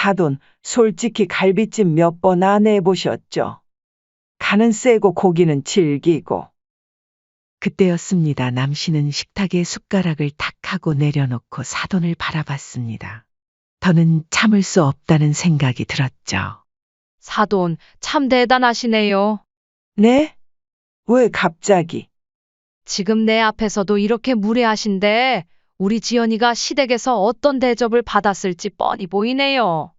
사돈, 솔직히 갈비찜 몇 번 안 해보셨죠? 간은 세고 고기는 질기고. 그때였습니다. 남씨는 식탁에 숟가락을 탁 하고 내려놓고 사돈을 바라봤습니다. 더는 참을 수 없다는 생각이 들었죠. 사돈, 참 대단하시네요. 네? 왜 갑자기? 지금 내 앞에서도 이렇게 무례하신데 우리 지연이가 시댁에서 어떤 대접을 받았을지 뻔히 보이네요.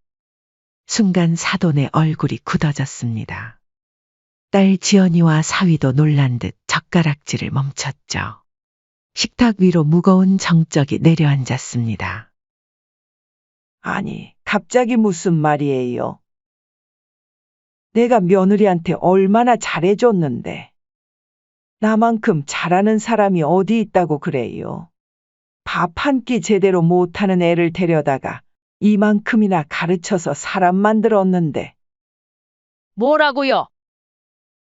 순간 사돈의 얼굴이 굳어졌습니다. 딸 지연이와 사위도 놀란 듯 젓가락질을 멈췄죠. 식탁 위로 무거운 정적이 내려앉았습니다. 아니, 갑자기 무슨 말이에요? 내가 며느리한테 얼마나 잘해줬는데. 나만큼 잘하는 사람이 어디 있다고 그래요. 밥 한 끼 제대로 못하는 애를 데려다가 이만큼이나 가르쳐서 사람 만들었는데. 뭐라고요?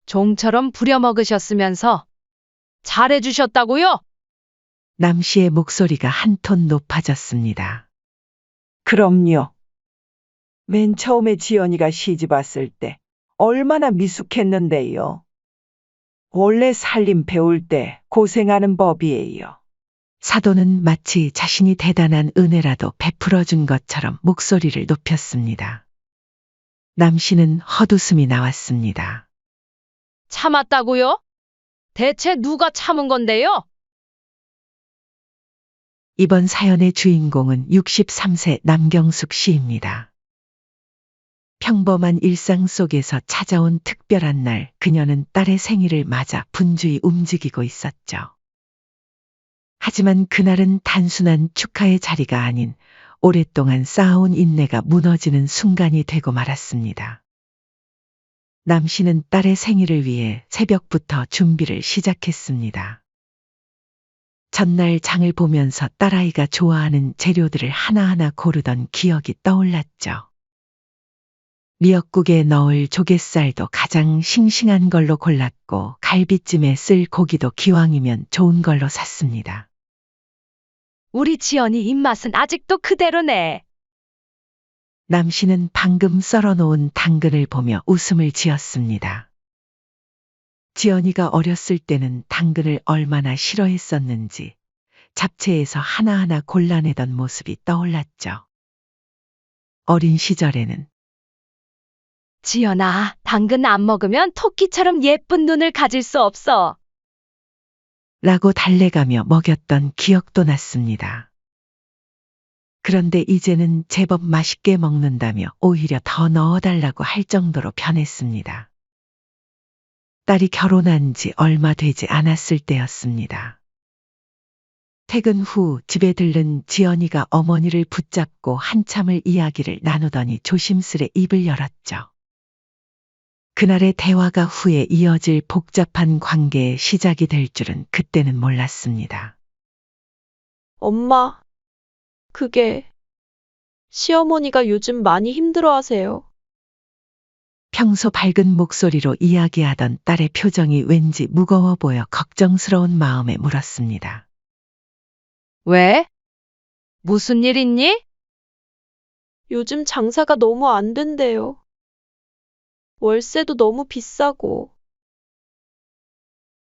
종처럼 부려먹으셨으면서 잘해주셨다고요? 남씨의 목소리가 한 톤 높아졌습니다. 그럼요. 맨 처음에 지연이가 시집 왔을 때 얼마나 미숙했는데요. 원래 살림 배울 때 고생하는 법이에요. 사돈은 마치 자신이 대단한 은혜라도 베풀어 준 것처럼 목소리를 높였습니다. 남씨는 헛웃음이 나왔습니다. 참았다고요? 대체 누가 참은 건데요? 이번 사연의 주인공은 63세 남경숙 씨입니다. 평범한 일상 속에서 찾아온 특별한 날, 그녀는 딸의 생일을 맞아 분주히 움직이고 있었죠. 하지만 그날은 단순한 축하의 자리가 아닌 오랫동안 쌓아온 인내가 무너지는 순간이 되고 말았습니다. 남씨는 딸의 생일을 위해 새벽부터 준비를 시작했습니다. 전날 장을 보면서 딸아이가 좋아하는 재료들을 하나하나 고르던 기억이 떠올랐죠. 미역국에 넣을 조갯살도 가장 싱싱한 걸로 골랐고 갈비찜에 쓸 고기도 기왕이면 좋은 걸로 샀습니다. 우리 지연이 입맛은 아직도 그대로네. 남씨는 방금 썰어놓은 당근을 보며 웃음을 지었습니다. 지연이가 어렸을 때는 당근을 얼마나 싫어했었는지 잡채에서 하나하나 골라내던 모습이 떠올랐죠. 어린 시절에는 지연아, 당근 안 먹으면 토끼처럼 예쁜 눈을 가질 수 없어. 라고 달래가며 먹였던 기억도 났습니다. 그런데 이제는 제법 맛있게 먹는다며 오히려 더 넣어달라고 할 정도로 변했습니다. 딸이 결혼한 지 얼마 되지 않았을 때였습니다. 퇴근 후 집에 들른 지연이가 어머니를 붙잡고 한참을 이야기를 나누더니 조심스레 입을 열었죠. 그날의 대화가 후에 이어질 복잡한 관계의 시작이 될 줄은 그때는 몰랐습니다. 엄마, 그게 시어머니가 요즘 많이 힘들어하세요. 평소 밝은 목소리로 이야기하던 딸의 표정이 왠지 무거워 보여 걱정스러운 마음에 물었습니다. 왜? 무슨 일 있니? 요즘 장사가 너무 안 된대요. 월세도 너무 비싸고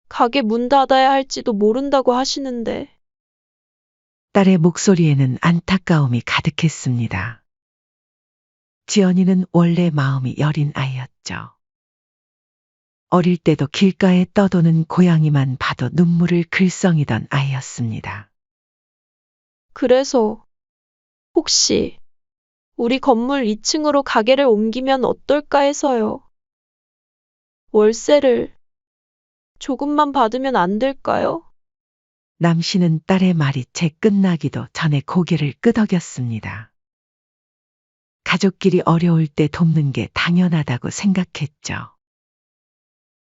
가게 문 닫아야 할지도 모른다고 하시는데 딸의 목소리에는 안타까움이 가득했습니다. 지연이는 원래 마음이 여린 아이였죠. 어릴 때도 길가에 떠도는 고양이만 봐도 눈물을 글썽이던 아이였습니다. 그래서 혹시 우리 건물 2층으로 가게를 옮기면 어떨까 해서요. 월세를 조금만 받으면 안 될까요? 남씨는 딸의 말이 채 끝나기도 전에 고개를 끄덕였습니다. 가족끼리 어려울 때 돕는 게 당연하다고 생각했죠.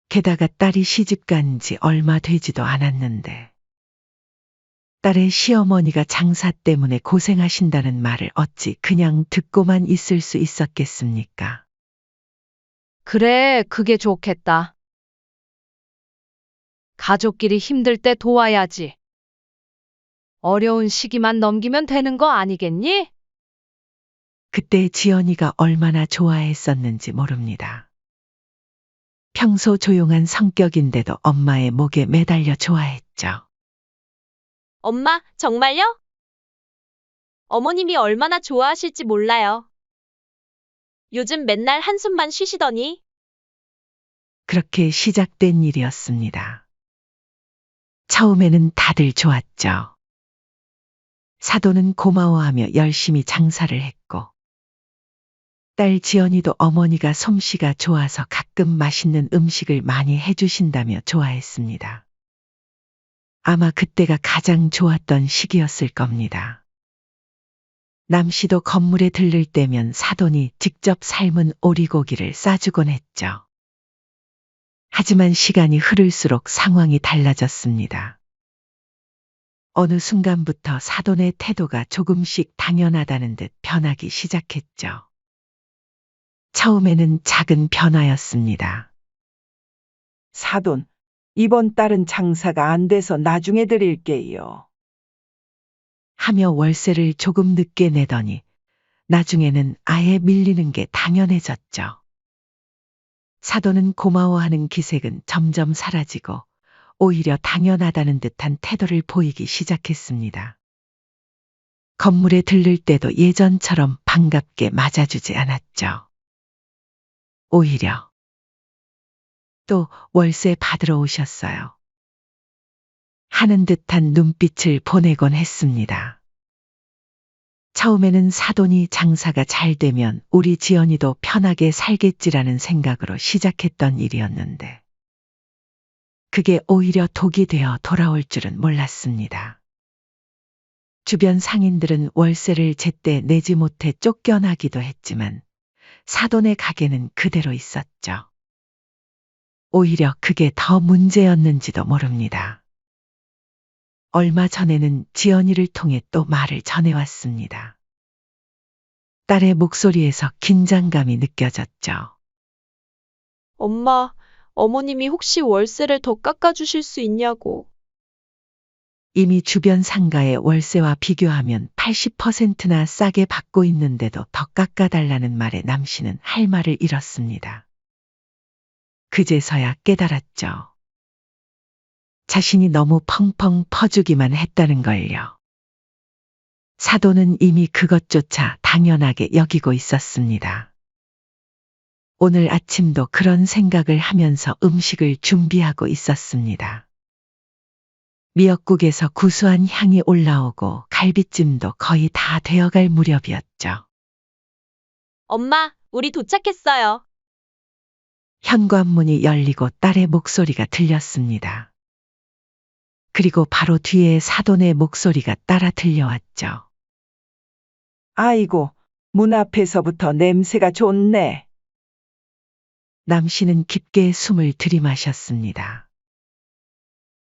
게다가 딸이 시집간 지 얼마 되지도 않았는데 딸의 시어머니가 장사 때문에 고생하신다는 말을 어찌 그냥 듣고만 있을 수 있었겠습니까? 그래, 그게 좋겠다. 가족끼리 힘들 때 도와야지. 어려운 시기만 넘기면 되는 거 아니겠니? 그때 지연이가 얼마나 좋아했었는지 모릅니다. 평소 조용한 성격인데도 엄마의 목에 매달려 좋아했죠. 엄마, 정말요? 어머님이 얼마나 좋아하실지 몰라요. 요즘 맨날 한숨만 쉬시더니. 그렇게 시작된 일이었습니다. 처음에는 다들 좋았죠. 사돈은 고마워하며 열심히 장사를 했고, 딸 지연이도 어머니가 솜씨가 좋아서 가끔 맛있는 음식을 많이 해주신다며 좋아했습니다. 아마 그때가 가장 좋았던 시기였을 겁니다. 남씨도 건물에 들를 때면 사돈이 직접 삶은 오리고기를 싸주곤 했죠. 하지만 시간이 흐를수록 상황이 달라졌습니다. 어느 순간부터 사돈의 태도가 조금씩 당연하다는 듯 변하기 시작했죠. 처음에는 작은 변화였습니다. 사돈, 이번 달은 장사가 안 돼서 나중에 드릴게요. 하며 월세를 조금 늦게 내더니 나중에는 아예 밀리는 게 당연해졌죠. 사돈은 고마워하는 기색은 점점 사라지고 오히려 당연하다는 듯한 태도를 보이기 시작했습니다. 건물에 들를 때도 예전처럼 반갑게 맞아주지 않았죠. 오히려 또 월세 받으러 오셨어요. 하는 듯한 눈빛을 보내곤 했습니다. 처음에는 사돈이 장사가 잘 되면 우리 지연이도 편하게 살겠지라는 생각으로 시작했던 일이었는데, 그게 오히려 독이 되어 돌아올 줄은 몰랐습니다. 주변 상인들은 월세를 제때 내지 못해 쫓겨나기도 했지만 사돈의 가게는 그대로 있었죠. 오히려 그게 더 문제였는지도 모릅니다. 얼마 전에는 지연이를 통해 또 말을 전해왔습니다. 딸의 목소리에서 긴장감이 느껴졌죠. 엄마, 어머님이 혹시 월세를 더 깎아주실 수 있냐고. 이미 주변 상가의 월세와 비교하면 80%나 싸게 받고 있는데도 더 깎아달라는 말에 남씨는 할 말을 잃었습니다. 그제서야 깨달았죠. 자신이 너무 펑펑 퍼주기만 했다는 걸요. 사돈은 이미 그것조차 당연하게 여기고 있었습니다. 오늘 아침도 그런 생각을 하면서 음식을 준비하고 있었습니다. 미역국에서 구수한 향이 올라오고 갈비찜도 거의 다 되어갈 무렵이었죠. 엄마, 우리 도착했어요. 현관문이 열리고 딸의 목소리가 들렸습니다. 그리고 바로 뒤에 사돈의 목소리가 따라 들려왔죠. 아이고, 문 앞에서부터 냄새가 좋네. 남씨는 깊게 숨을 들이마셨습니다.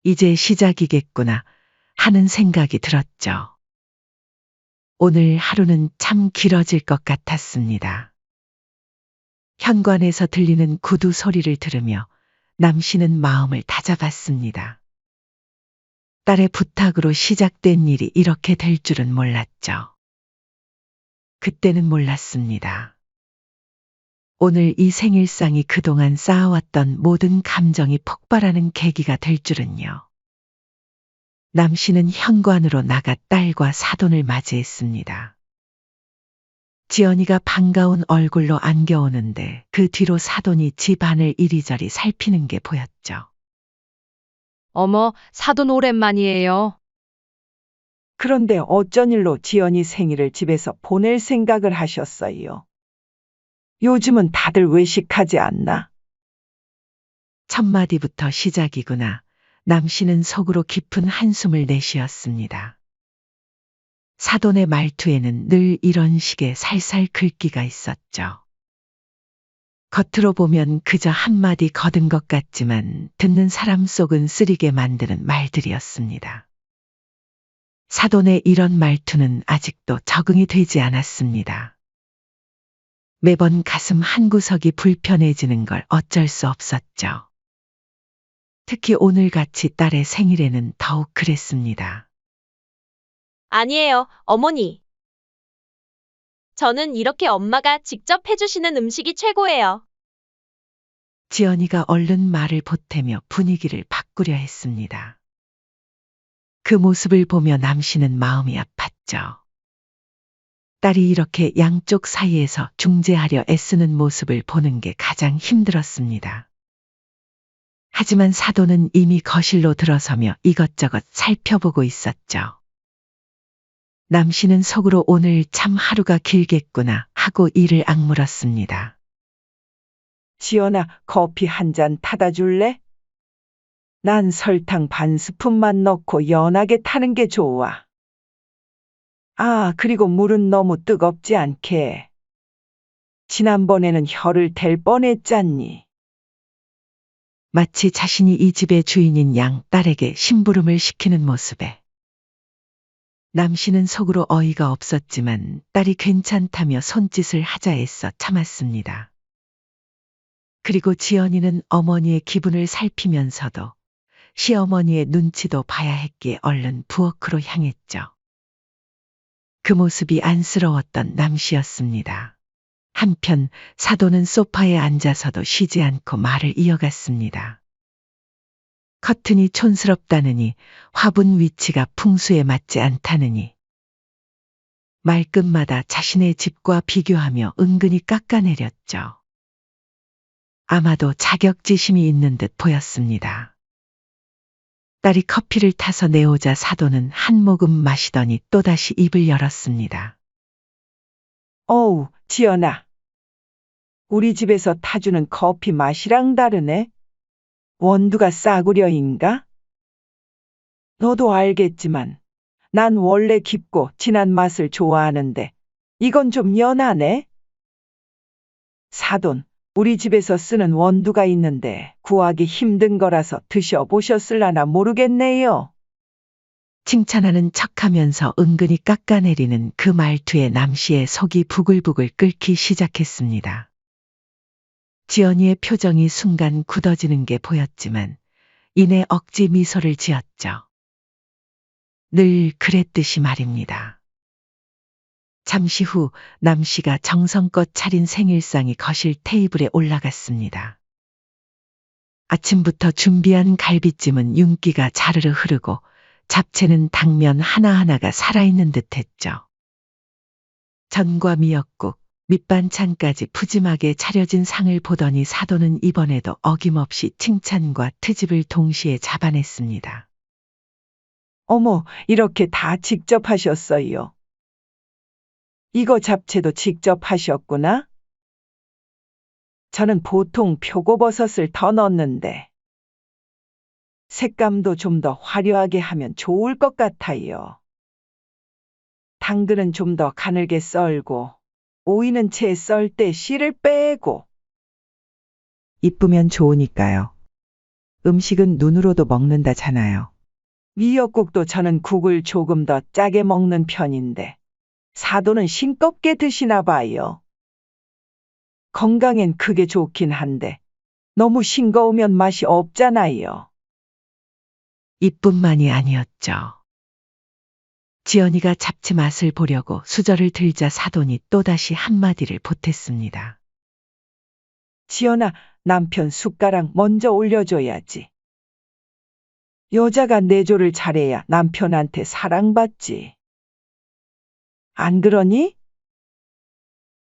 이제 시작이겠구나 하는 생각이 들었죠. 오늘 하루는 참 길어질 것 같았습니다. 현관에서 들리는 구두 소리를 들으며 남씨는 마음을 다잡았습니다. 딸의 부탁으로 시작된 일이 이렇게 될 줄은 몰랐죠. 그때는 몰랐습니다. 오늘 이 생일상이 그동안 쌓아왔던 모든 감정이 폭발하는 계기가 될 줄은요. 남씨는 현관으로 나가 딸과 사돈을 맞이했습니다. 지연이가 반가운 얼굴로 안겨오는데 그 뒤로 사돈이 집 안을 이리저리 살피는 게 보였죠. 어머, 사돈 오랜만이에요. 그런데 어쩐 일로 지연이 생일을 집에서 보낼 생각을 하셨어요? 요즘은 다들 외식하지 않나? 첫 마디부터 시작이구나. 남씨는 속으로 깊은 한숨을 내쉬었습니다. 사돈의 말투에는 늘 이런 식의 살살 긁기가 있었죠. 겉으로 보면 그저 한마디 거둔 것 같지만 듣는 사람 속은 쓰리게 만드는 말들이었습니다. 사돈의 이런 말투는 아직도 적응이 되지 않았습니다. 매번 가슴 한구석이 불편해지는 걸 어쩔 수 없었죠. 특히 오늘같이 딸의 생일에는 더욱 그랬습니다. 아니에요, 어머니. 저는 이렇게 엄마가 직접 해주시는 음식이 최고예요. 지연이가 얼른 말을 보태며 분위기를 바꾸려 했습니다. 그 모습을 보며 남씨는 마음이 아팠죠. 딸이 이렇게 양쪽 사이에서 중재하려 애쓰는 모습을 보는 게 가장 힘들었습니다. 하지만 사돈은 이미 거실로 들어서며 이것저것 살펴보고 있었죠. 남씨는 속으로 오늘 참 하루가 길겠구나 하고 이를 악물었습니다. 지연아, 커피 한 잔 타다 줄래? 난 설탕 반 스푼만 넣고 연하게 타는 게 좋아. 아, 그리고 물은 너무 뜨겁지 않게. 지난번에는 혀를 댈 뻔했잖니. 마치 자신이 이 집의 주인인 양 딸에게 심부름을 시키는 모습에 남씨는 속으로 어이가 없었지만 딸이 괜찮다며 손짓을 하자 애써 참았습니다. 그리고 지연이는 어머니의 기분을 살피면서도 시어머니의 눈치도 봐야 했기에 얼른 부엌으로 향했죠. 그 모습이 안쓰러웠던 남씨였습니다. 한편 사돈은 소파에 앉아서도 쉬지 않고 말을 이어갔습니다. 커튼이 촌스럽다느니, 화분 위치가 풍수에 맞지 않다느니, 말끝마다 자신의 집과 비교하며 은근히 깎아내렸죠. 아마도 자격지심이 있는 듯 보였습니다. 딸이 커피를 타서 내오자 사돈은 한 모금 마시더니 또다시 입을 열었습니다. 어우, 지연아. 우리 집에서 타주는 커피 맛이랑 다르네. 원두가 싸구려인가? 너도 알겠지만 난 원래 깊고 진한 맛을 좋아하는데 이건 좀 연하네. 사돈, 우리 집에서 쓰는 원두가 있는데 구하기 힘든 거라서 드셔보셨을라나 모르겠네요. 칭찬하는 척하면서 은근히 깎아내리는 그 말투에 남씨의 속이 부글부글 끓기 시작했습니다. 지연이의 표정이 순간 굳어지는 게 보였지만 이내 억지 미소를 지었죠. 늘 그랬듯이 말입니다. 잠시 후 남씨가 정성껏 차린 생일상이 거실 테이블에 올라갔습니다. 아침부터 준비한 갈비찜은 윤기가 자르르 흐르고 잡채는 당면 하나하나가 살아있는 듯했죠. 전과 미역국, 밑반찬까지 푸짐하게 차려진 상을 보더니 사돈은 이번에도 어김없이 칭찬과 트집을 동시에 잡아냈습니다. 어머, 이렇게 다 직접 하셨어요. 이거 잡채도 직접 하셨구나? 저는 보통 표고버섯을 더 넣는데 색감도 좀 더 화려하게 하면 좋을 것 같아요. 당근은 좀 더 가늘게 썰고 오이는 채 썰 때 씨를 빼고. 이쁘면 좋으니까요. 음식은 눈으로도 먹는다잖아요. 미역국도 저는 국을 조금 더 짜게 먹는 편인데 사돈은 싱겁게 드시나 봐요. 건강엔 그게 좋긴 한데 너무 싱거우면 맛이 없잖아요. 이뿐만이 아니었죠. 지연이가 잡채 맛을 보려고 수저를 들자 사돈이 또다시 한마디를 보탰습니다. 지연아, 남편 숟가락 먼저 올려줘야지. 여자가 내조를 잘해야 남편한테 사랑받지. 안 그러니?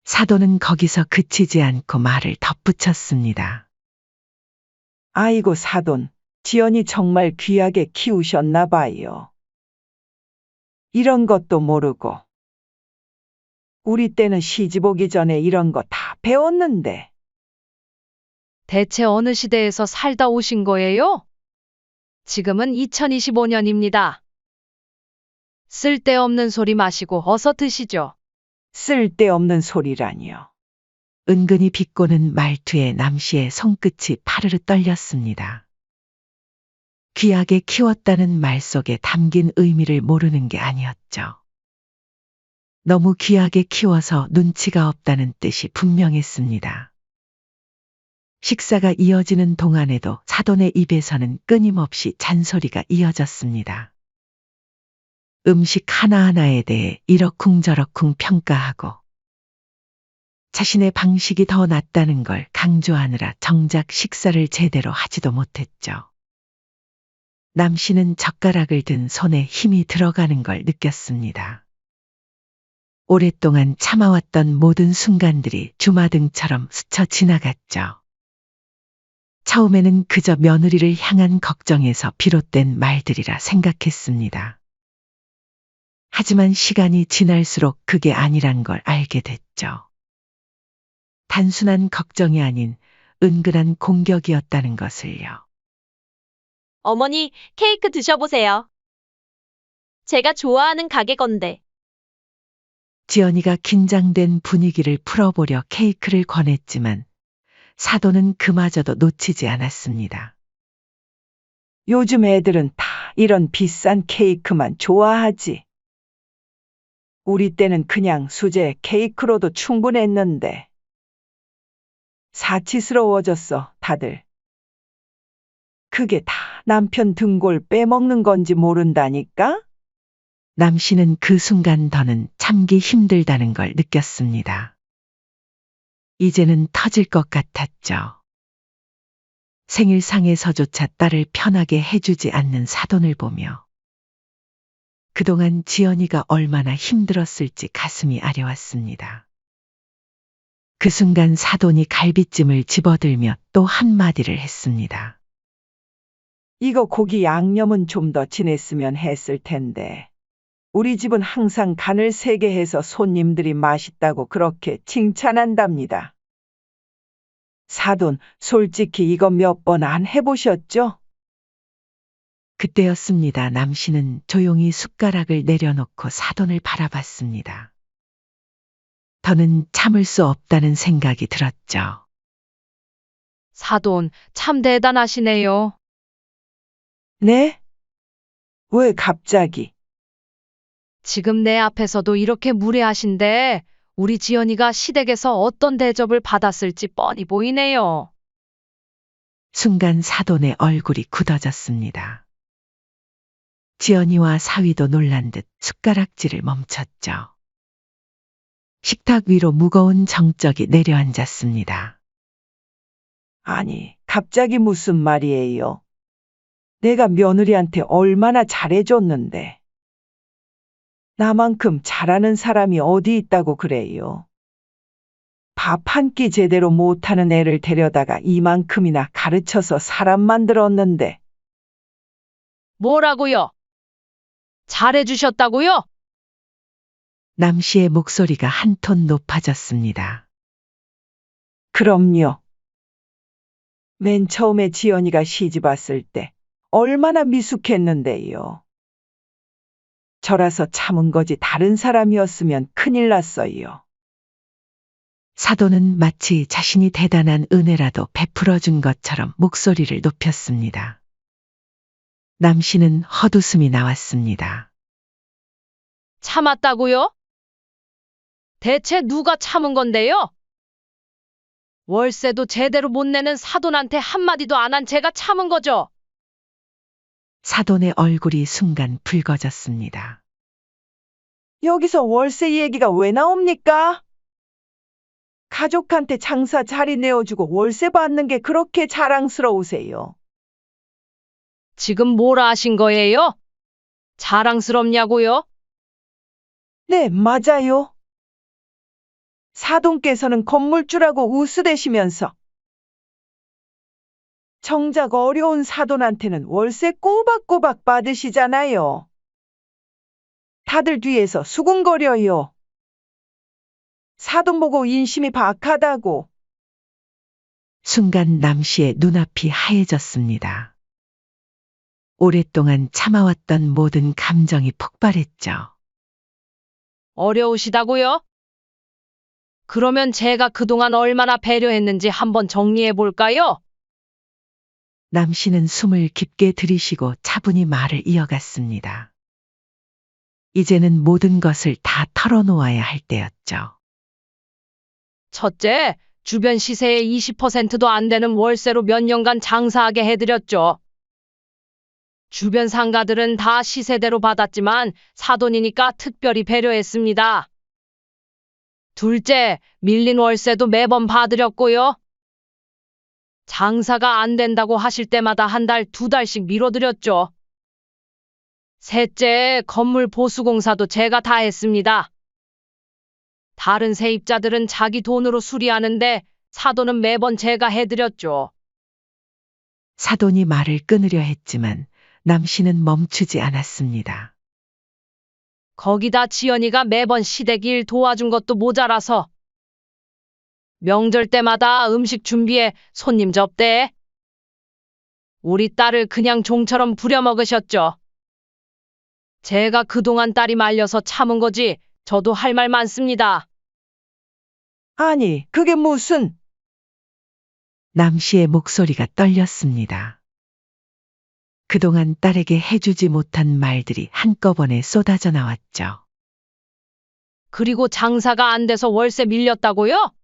사돈은 거기서 그치지 않고 말을 덧붙였습니다. 아이고 사돈, 지연이 정말 귀하게 키우셨나 봐요. 이런 것도 모르고. 우리 때는 시집 오기 전에 이런 거 다 배웠는데. 대체 어느 시대에서 살다 오신 거예요? 지금은 2025년입니다. 쓸데없는 소리 마시고 어서 드시죠. 쓸데없는 소리라니요. 은근히 비꼬는 말투에 남씨의 손끝이 파르르 떨렸습니다. 귀하게 키웠다는 말 속에 담긴 의미를 모르는 게 아니었죠. 너무 귀하게 키워서 눈치가 없다는 뜻이 분명했습니다. 식사가 이어지는 동안에도 사돈의 입에서는 끊임없이 잔소리가 이어졌습니다. 음식 하나하나에 대해 이러쿵저러쿵 평가하고 자신의 방식이 더 낫다는 걸 강조하느라 정작 식사를 제대로 하지도 못했죠. 남 씨는 젓가락을 든 손에 힘이 들어가는 걸 느꼈습니다. 오랫동안 참아왔던 모든 순간들이 주마등처럼 스쳐 지나갔죠. 처음에는 그저 며느리를 향한 걱정에서 비롯된 말들이라 생각했습니다. 하지만 시간이 지날수록 그게 아니란 걸 알게 됐죠. 단순한 걱정이 아닌 은근한 공격이었다는 것을요. 어머니, 케이크 드셔보세요. 제가 좋아하는 가게 건데. 지연이가 긴장된 분위기를 풀어보려 케이크를 권했지만 사돈은 그마저도 놓치지 않았습니다. 요즘 애들은 다 이런 비싼 케이크만 좋아하지. 우리 때는 그냥 수제 케이크로도 충분했는데. 사치스러워졌어, 다들. 그게 다 남편 등골 빼먹는 건지 모른다니까? 남 씨는 그 순간 더는 참기 힘들다는 걸 느꼈습니다. 이제는 터질 것 같았죠. 생일상에서조차 딸을 편하게 해주지 않는 사돈을 보며 그동안 지연이가 얼마나 힘들었을지 가슴이 아려왔습니다. 그 순간 사돈이 갈비찜을 집어들며 또 한마디를 했습니다. 이거 고기 양념은 좀 더 진했으면 했을 텐데. 우리 집은 항상 간을 세게 해서 손님들이 맛있다고 그렇게 칭찬한답니다. 사돈, 솔직히 이거 몇 번 안 해보셨죠? 그때였습니다. 남 씨는 조용히 숟가락을 내려놓고 사돈을 바라봤습니다. 더는 참을 수 없다는 생각이 들었죠. 사돈, 참 대단하시네요. 네? 왜 갑자기? 지금 내 앞에서도 이렇게 무례하신데 우리 지연이가 시댁에서 어떤 대접을 받았을지 뻔히 보이네요. 순간 사돈의 얼굴이 굳어졌습니다. 지연이와 사위도 놀란 듯 숟가락질을 멈췄죠. 식탁 위로 무거운 정적이 내려앉았습니다. 아니, 갑자기 무슨 말이에요? 내가 며느리한테 얼마나 잘해줬는데. 나만큼 잘하는 사람이 어디 있다고 그래요. 밥 한 끼 제대로 못하는 애를 데려다가 이만큼이나 가르쳐서 사람 만들었는데. 뭐라고요? 잘해주셨다고요? 남 씨의 목소리가 한 톤 높아졌습니다. 그럼요. 맨 처음에 지연이가 시집 왔을 때 얼마나 미숙했는데요. 저라서 참은 거지 다른 사람이었으면 큰일 났어요. 사돈은 마치 자신이 대단한 은혜라도 베풀어 준 것처럼 목소리를 높였습니다. 남 씨는 헛웃음이 나왔습니다. 참았다고요? 대체 누가 참은 건데요? 월세도 제대로 못 내는 사돈한테 한마디도 안 한 제가 참은 거죠. 사돈의 얼굴이 순간 붉어졌습니다. 여기서 월세 얘기가 왜 나옵니까? 가족한테 장사 자리 내어주고 월세 받는 게 그렇게 자랑스러우세요. 지금 뭐라 하신 거예요? 자랑스럽냐고요? 네, 맞아요. 사돈께서는 건물주라고 우스대시면서 정작 어려운 사돈한테는 월세 꼬박꼬박 받으시잖아요. 다들 뒤에서 수군거려요. 사돈 보고 인심이 박하다고. 순간 남 씨의 눈앞이 하얘졌습니다. 오랫동안 참아왔던 모든 감정이 폭발했죠. 어려우시다고요? 그러면 제가 그동안 얼마나 배려했는지 한번 정리해 볼까요? 남 씨는 숨을 깊게 들이쉬고 차분히 말을 이어갔습니다. 이제는 모든 것을 다 털어놓아야 할 때였죠. 첫째, 주변 시세의 20%도 안 되는 월세로 몇 년간 장사하게 해드렸죠. 주변 상가들은 다 시세대로 받았지만 사돈이니까 특별히 배려했습니다. 둘째, 밀린 월세도 매번 봐드렸고요. 장사가 안 된다고 하실 때마다 한 달, 두 달씩 미뤄드렸죠. 셋째, 건물 보수공사도 제가 다 했습니다. 다른 세입자들은 자기 돈으로 수리하는데 사돈은 매번 제가 해드렸죠. 사돈이 말을 끊으려 했지만 남씨는 멈추지 않았습니다. 거기다 지연이가 매번 시댁 일 도와준 것도 모자라서 명절 때마다 음식 준비해 손님 접대해. 우리 딸을 그냥 종처럼 부려먹으셨죠. 제가 그동안 딸이 말려서 참은 거지 저도 할 말 많습니다. 아니, 그게 무슨? 남씨의 목소리가 떨렸습니다. 그동안 딸에게 해주지 못한 말들이 한꺼번에 쏟아져 나왔죠. 그리고 장사가 안 돼서 월세 밀렸다고요?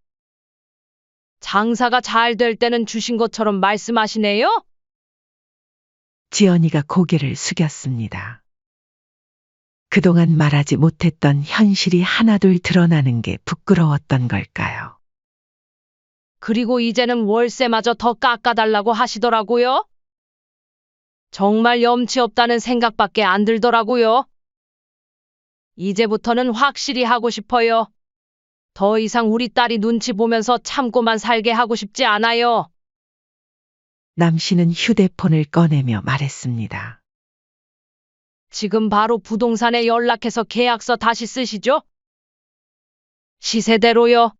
장사가 잘 될 때는 주신 것처럼 말씀하시네요? 지연이가 고개를 숙였습니다. 그동안 말하지 못했던 현실이 하나둘 드러나는 게 부끄러웠던 걸까요? 그리고 이제는 월세마저 더 깎아달라고 하시더라고요? 정말 염치 없다는 생각밖에 안 들더라고요. 이제부터는 확실히 하고 싶어요. 더 이상 우리 딸이 눈치 보면서 참고만 살게 하고 싶지 않아요. 남씨는 휴대폰을 꺼내며 말했습니다. 지금 바로 부동산에 연락해서 계약서 다시 쓰시죠? 시세대로요.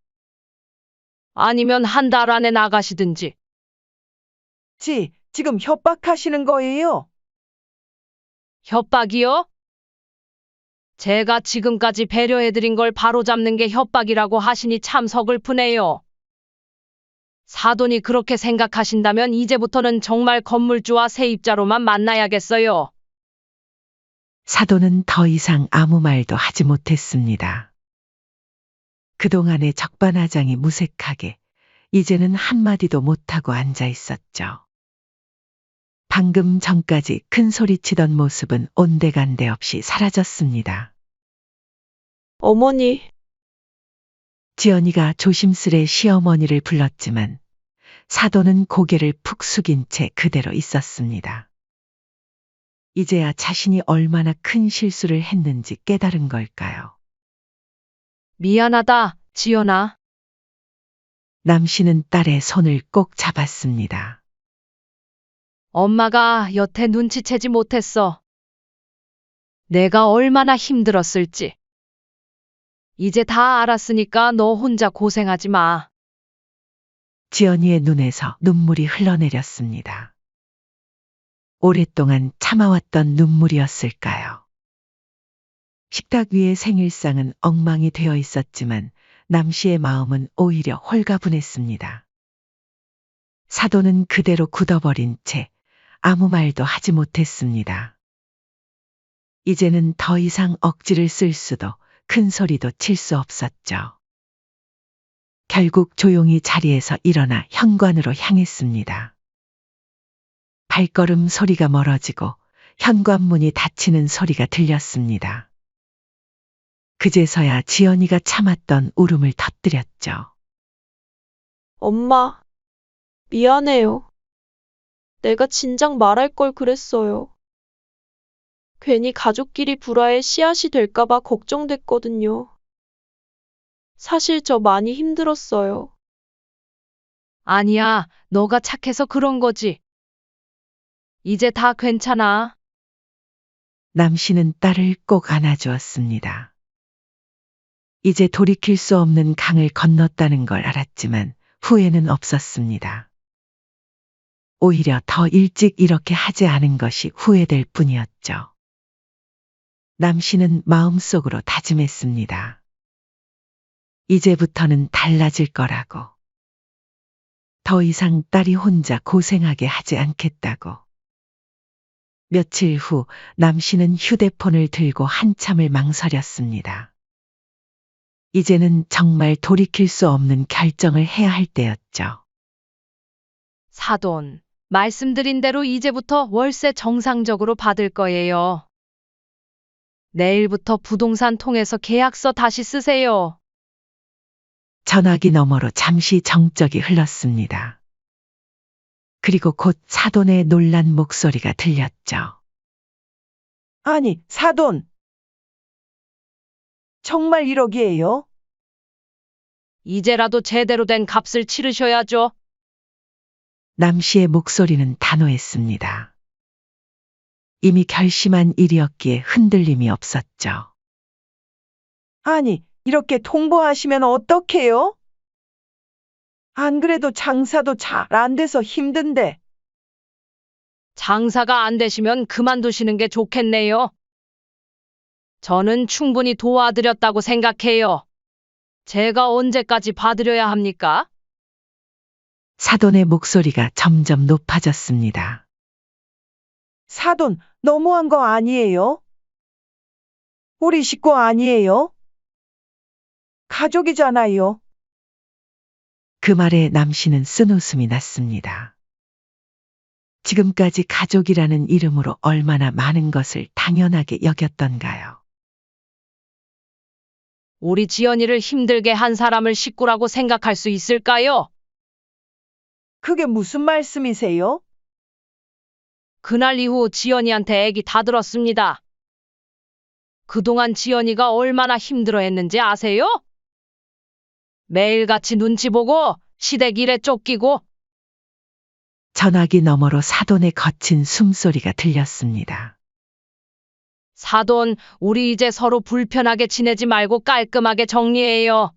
아니면 한 달 안에 나가시든지. 지금 협박하시는 거예요? 협박이요? 제가 지금까지 배려해드린 걸 바로잡는 게 협박이라고 하시니 참 서글프네요. 사돈이 그렇게 생각하신다면 이제부터는 정말 건물주와 세입자로만 만나야겠어요. 사돈은 더 이상 아무 말도 하지 못했습니다. 그동안의 적반하장이 무색하게 이제는 한마디도 못하고 앉아 있었죠. 방금 전까지 큰 소리치던 모습은 온데간데 없이 사라졌습니다. 어머니, 지연이가 조심스레 시어머니를 불렀지만 사돈은 고개를 푹 숙인 채 그대로 있었습니다. 이제야 자신이 얼마나 큰 실수를 했는지 깨달은 걸까요? 미안하다, 지연아. 남씨는 딸의 손을 꼭 잡았습니다. 엄마가 여태 눈치채지 못했어. 내가 얼마나 힘들었을지. 이제 다 알았으니까 너 혼자 고생하지 마. 지연이의 눈에서 눈물이 흘러내렸습니다. 오랫동안 참아왔던 눈물이었을까요? 식탁 위의 생일상은 엉망이 되어 있었지만 남씨의 마음은 오히려 홀가분했습니다. 사돈은 그대로 굳어버린 채 아무 말도 하지 못했습니다. 이제는 더 이상 억지를 쓸 수도 큰 소리도 칠 수 없었죠. 결국 조용히 자리에서 일어나 현관으로 향했습니다. 발걸음 소리가 멀어지고 현관문이 닫히는 소리가 들렸습니다. 그제서야 지연이가 참았던 울음을 터뜨렸죠. 엄마, 미안해요. 내가 진작 말할 걸 그랬어요. 괜히 가족끼리 불화의 씨앗이 될까봐 걱정됐거든요. 사실 저 많이 힘들었어요. 아니야, 너가 착해서 그런 거지. 이제 다 괜찮아. 남씨는 딸을 꼭 안아주었습니다. 이제 돌이킬 수 없는 강을 건넜다는 걸 알았지만 후회는 없었습니다. 오히려 더 일찍 이렇게 하지 않은 것이 후회될 뿐이었죠. 남씨는 마음속으로 다짐했습니다. 이제부터는 달라질 거라고. 더 이상 딸이 혼자 고생하게 하지 않겠다고. 며칠 후 남씨는 휴대폰을 들고 한참을 망설였습니다. 이제는 정말 돌이킬 수 없는 결정을 해야 할 때였죠. 사돈, 말씀드린 대로 이제부터 월세 정상적으로 받을 거예요. 내일부터 부동산 통해서 계약서 다시 쓰세요. 전화기 너머로 잠시 정적이 흘렀습니다. 그리고 곧 사돈의 놀란 목소리가 들렸죠. 아니, 사돈. 정말 1억이에요? 이제라도 제대로 된 값을 치르셔야죠. 남 씨의 목소리는 단호했습니다. 이미 결심한 일이었기에 흔들림이 없었죠. 아니, 이렇게 통보하시면 어떡해요? 안 그래도 장사도 잘 안 돼서 힘든데. 장사가 안 되시면 그만두시는 게 좋겠네요. 저는 충분히 도와드렸다고 생각해요. 제가 언제까지 봐드려야 합니까? 사돈의 목소리가 점점 높아졌습니다. 사돈, 너무한 거 아니에요? 우리 식구 아니에요? 가족이잖아요. 그 말에 남 씨는 쓴웃음이 났습니다. 지금까지 가족이라는 이름으로 얼마나 많은 것을 당연하게 여겼던가요. 우리 지연이를 힘들게 한 사람을 식구라고 생각할 수 있을까요? 그게 무슨 말씀이세요? 그날 이후 지연이한테 애기 다 들었습니다. 그동안 지연이가 얼마나 힘들어했는지 아세요? 매일같이 눈치 보고 시댁 일에 쫓기고 전화기 너머로 사돈의 거친 숨소리가 들렸습니다. 사돈, 우리 이제 서로 불편하게 지내지 말고 깔끔하게 정리해요.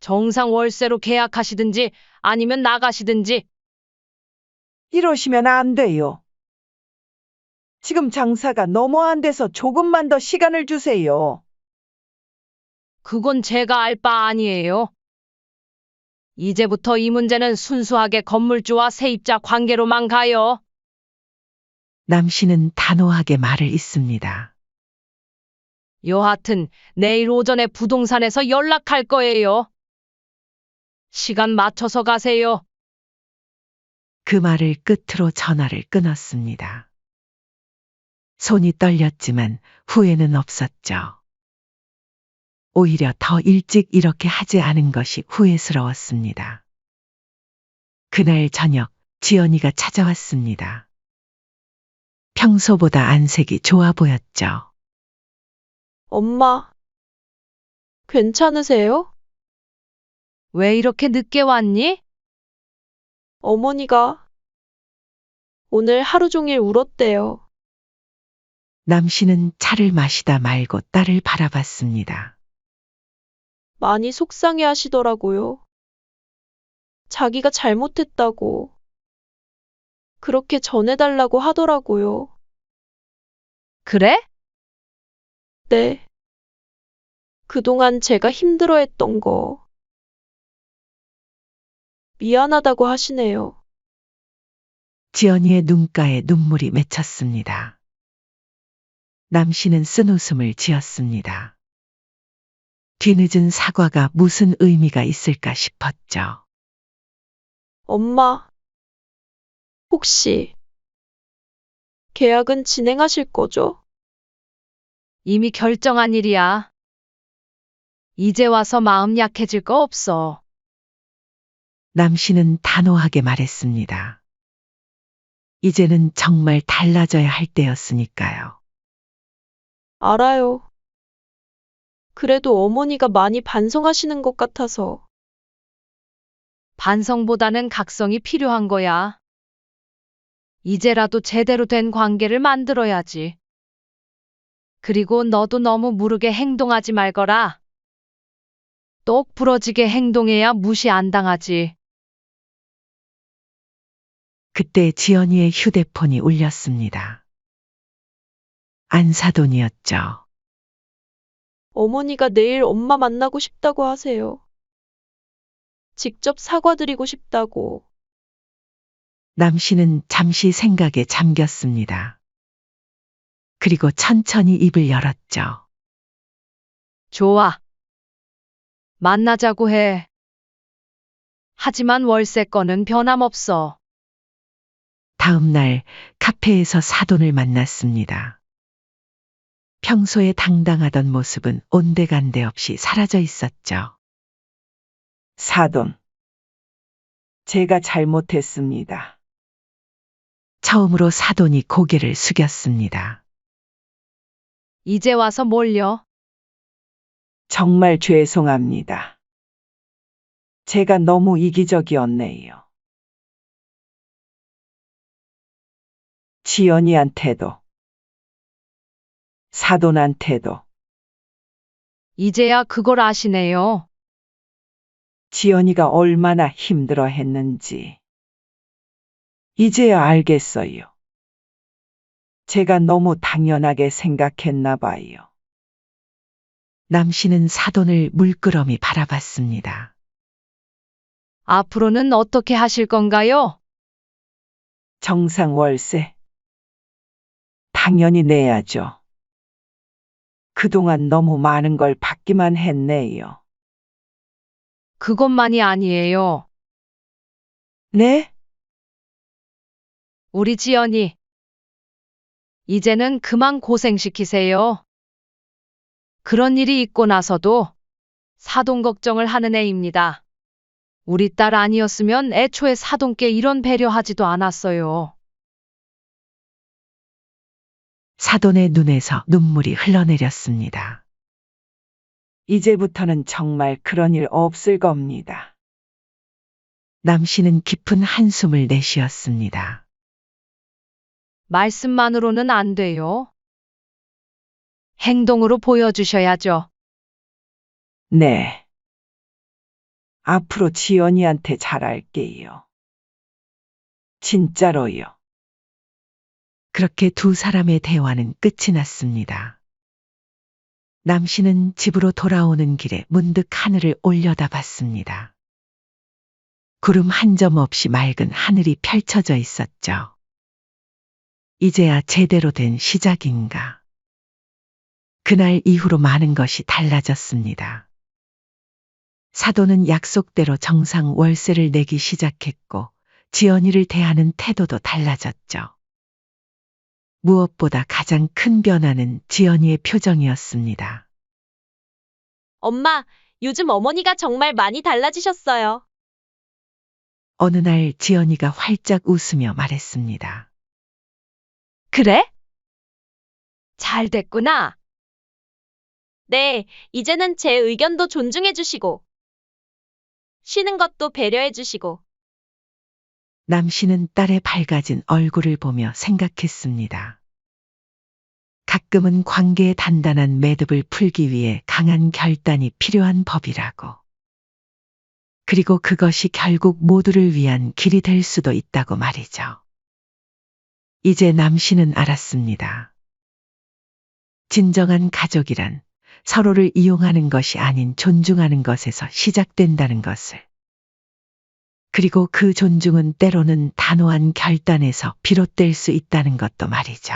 정상 월세로 계약하시든지 아니면 나가시든지. 이러시면 안 돼요. 지금 장사가 너무 안 돼서 조금만 더 시간을 주세요. 그건 제가 알 바 아니에요. 이제부터 이 문제는 순수하게 건물주와 세입자 관계로만 가요. 남 씨는 단호하게 말을 잇습니다. 여하튼 내일 오전에 부동산에서 연락할 거예요. 시간 맞춰서 가세요. 그 말을 끝으로 전화를 끊었습니다. 손이 떨렸지만 후회는 없었죠. 오히려 더 일찍 이렇게 하지 않은 것이 후회스러웠습니다. 그날 저녁 지연이가 찾아왔습니다. 평소보다 안색이 좋아 보였죠. 엄마, 괜찮으세요? 왜 이렇게 늦게 왔니? 어머니가 오늘 하루 종일 울었대요. 남 씨는 차를 마시다 말고 딸을 바라봤습니다. 많이 속상해 하시더라고요. 자기가 잘못했다고. 그렇게 전해달라고 하더라고요. 그래? 네. 그동안 제가 힘들어했던 거. 미안하다고 하시네요. 지연이의 눈가에 눈물이 맺혔습니다. 남 씨는 쓴웃음을 지었습니다. 뒤늦은 사과가 무슨 의미가 있을까 싶었죠. 엄마, 혹시 계약은 진행하실 거죠? 이미 결정한 일이야. 이제 와서 마음 약해질 거 없어. 남 씨는 단호하게 말했습니다. 이제는 정말 달라져야 할 때였으니까요. 알아요. 그래도 어머니가 많이 반성하시는 것 같아서. 반성보다는 각성이 필요한 거야. 이제라도 제대로 된 관계를 만들어야지. 그리고 너도 너무 무르게 행동하지 말거라. 똑 부러지게 행동해야 무시 안 당하지. 그때 지연이의 휴대폰이 울렸습니다. 안사돈이었죠. 어머니가 내일 엄마 만나고 싶다고 하세요. 직접 사과드리고 싶다고. 남 씨는 잠시 생각에 잠겼습니다. 그리고 천천히 입을 열었죠. 좋아. 만나자고 해. 하지만 월세 건은 변함없어. 다음 날 카페에서 사돈을 만났습니다. 평소에 당당하던 모습은 온데간데 없이 사라져 있었죠. 사돈. 제가 잘못했습니다. 처음으로 사돈이 고개를 숙였습니다. 이제 와서 뭘요? 정말 죄송합니다. 제가 너무 이기적이었네요. 지연이한테도, 사돈한테도. 이제야 그걸 아시네요. 지연이가 얼마나 힘들어 했는지. 이제야 알겠어요. 제가 너무 당연하게 생각했나 봐요. 남씨는 사돈을 물끄러미 바라봤습니다. 앞으로는 어떻게 하실 건가요? 정상 월세. 당연히 내야죠. 그동안 너무 많은 걸 받기만 했네요. 그것만이 아니에요. 네? 우리 지연이. 이제는 그만 고생시키세요. 그런 일이 있고 나서도 사돈 걱정을 하는 애입니다. 우리 딸 아니었으면 애초에 사돈께 이런 배려하지도 않았어요. 사돈의 눈에서 눈물이 흘러내렸습니다. 이제부터는 정말 그런 일 없을 겁니다. 남씨는 깊은 한숨을 내쉬었습니다. 말씀만으로는 안 돼요. 행동으로 보여주셔야죠. 네. 앞으로 지연이한테 잘할게요. 진짜로요. 그렇게 두 사람의 대화는 끝이 났습니다. 남씨는 집으로 돌아오는 길에 문득 하늘을 올려다봤습니다. 구름 한 점 없이 맑은 하늘이 펼쳐져 있었죠. 이제야 제대로 된 시작인가. 그날 이후로 많은 것이 달라졌습니다. 사돈은 약속대로 정상 월세를 내기 시작했고 지연이를 대하는 태도도 달라졌죠. 무엇보다 가장 큰 변화는 지연이의 표정이었습니다. 엄마, 요즘 어머니가 정말 많이 달라지셨어요. 어느 날 지연이가 활짝 웃으며 말했습니다. 그래? 잘 됐구나. 네, 이제는 제 의견도 존중해 주시고, 쉬는 것도 배려해 주시고, 남씨는 딸의 밝아진 얼굴을 보며 생각했습니다. 가끔은 관계의 단단한 매듭을 풀기 위해 강한 결단이 필요한 법이라고. 그리고 그것이 결국 모두를 위한 길이 될 수도 있다고 말이죠. 이제 남씨는 알았습니다. 진정한 가족이란 서로를 이용하는 것이 아닌 존중하는 것에서 시작된다는 것을. 그리고 그 존중은 때로는 단호한 결단에서 비롯될 수 있다는 것도 말이죠.